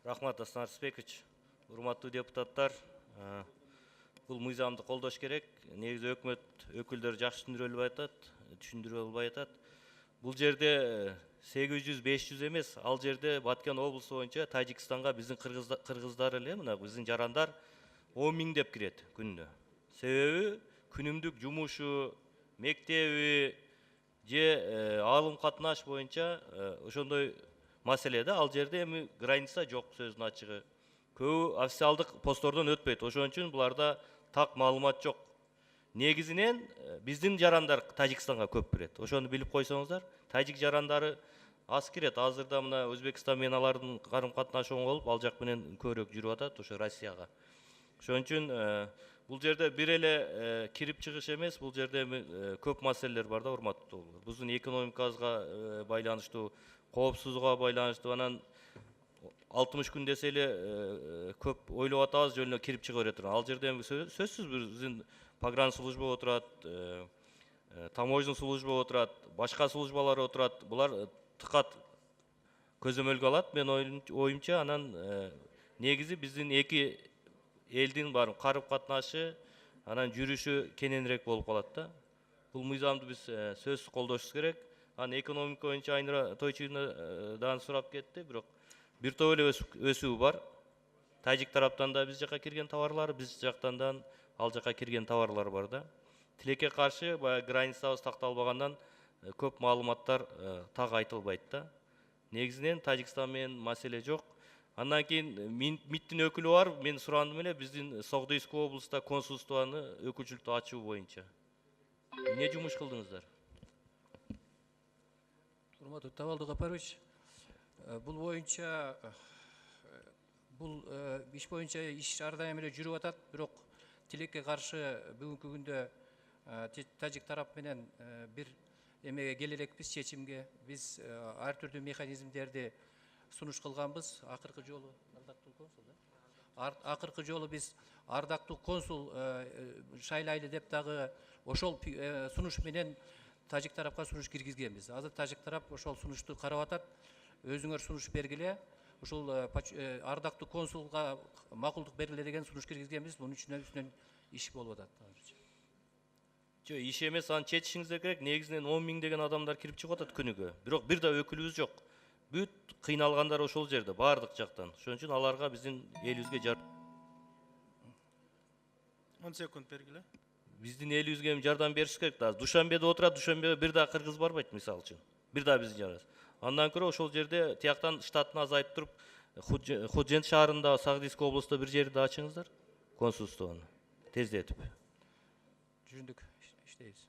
Рахмат, Аслан Арыспекович. Урматтуу депутаттар, бул мыйзамды колдош керек. Негизи өкмөт өкүлдөрү жакшы түшүндүрө албай атат. Бул жерде 800-500 эмес, ал жерде Баткен облусу боюнча Тажикстанга биздин кыргыздар эле, мына биздин жарандар 10 миң деп кирет күнүнө. Себеби күнүмдүк жумушу, мектеби же алым катнаш боюнча ошондой маселе да. Ал жерде эми граница жок, сөздүн ачыгы. Көбү официалдык посттордон өтпөйт. Ошон үчүн буларда так маалымат жок. Негизинен биздин жарандар Тажикстанга көп кирет. Ошону билип койсоңуздар, тажик жарандары аз кирет. Азырда мына Өзбекстан менен алардын карым катнашы оң болуп, ал жак менен көбүрөөк жүрүп атат, ошо Россияга. Ошон үчүн бул жерде бир эле кирип чыгыш эмес, бул жерде эми көп маселелер бар да, урматтуу. Биздин экономикабызга байланыштуу, коопсуздукка байланыштуу, анан 60 күн десе эле көп ойлоп атабыз, жөн эле кирип чыга бере турган. Ал жерде эми сөзсүз биздин погранслужба отурат, таможня служба отурат, башка службалар отурат. Булар тыкат көзөмөлгө алат, мен оюмча. Анан негизи биздин эки элдин баары карым катнашы, анан жүрүшү кененирээк болуп калат да. Бул мыйзамды биз сөзсүз колдошубуз керек. Анан экономика боюнча Айнура Тойчуевнадан сурап кетти, бирок бир топ эле өсүү бар. Тажик тараптан да биз жака кирген товарлар, биз жактан да ал жака кирген товарлар бар да. Тилекке каршы баягы границабыз такталбагандан көп маалыматтар так айтылбайт да. Негизинен Тажикстан менен маселе жок. Андан кийин МИДтин өкүлү бар, мен сурандым эле биздин Согдуйский облуста консулствону өкүлчүлүктү ачуу боюнча. Эмне жумуш кылдыңыздар? Урматтуу Табалдык Апарович, бул боюнча бул иш боюнча иш ар дайым эле жүрүп атат, бирок тилекке каршы бүгүнкү күндө тажик тарап менен бир эмеге келе элекпиз, чечимге. Биз ар түрдүү механизмдерди сунуш кылганбыз. Акыркы жолу ардактуу консул акыркы жолу биз ардактуу консул шайлайлы деп дагы ошол сунуш менен тажик тарапка сунуш киргизгенбиз. Азыр тажик тарап ошол сунушту карап атат. Өзүңөр сунуш бергиле, ушул ардактуу консулга макулдук бергиле деген сунуш киргизгенбиз. Мунун үстүнөн иш болуп атат. Жок, иш эмес, аны чечишиңиздер керек. Негизинен 10 миң деген адамдар кирип чыгып атат күнүгө. Бирок бир да өкүлүбүз жок. Бүт кыйналгандар ошол жерде, баардык жактан. Ошон үчүн аларга биздин элибизге 10 секунд бергиле. Биздин элибизге жардам бериш керек да. Душанбеде отурат, Душанбеде бир да кыргыз барбайт, мисалы үчүн. Бир да биздин жарас. Андан көрө ошол жерде тияктан штатын азайтып туруп, Худжент шаарында, Сагдийский облустта бир жерди ачыңыздар, консулствону тездетип. Түшүндүк, иштейбиз.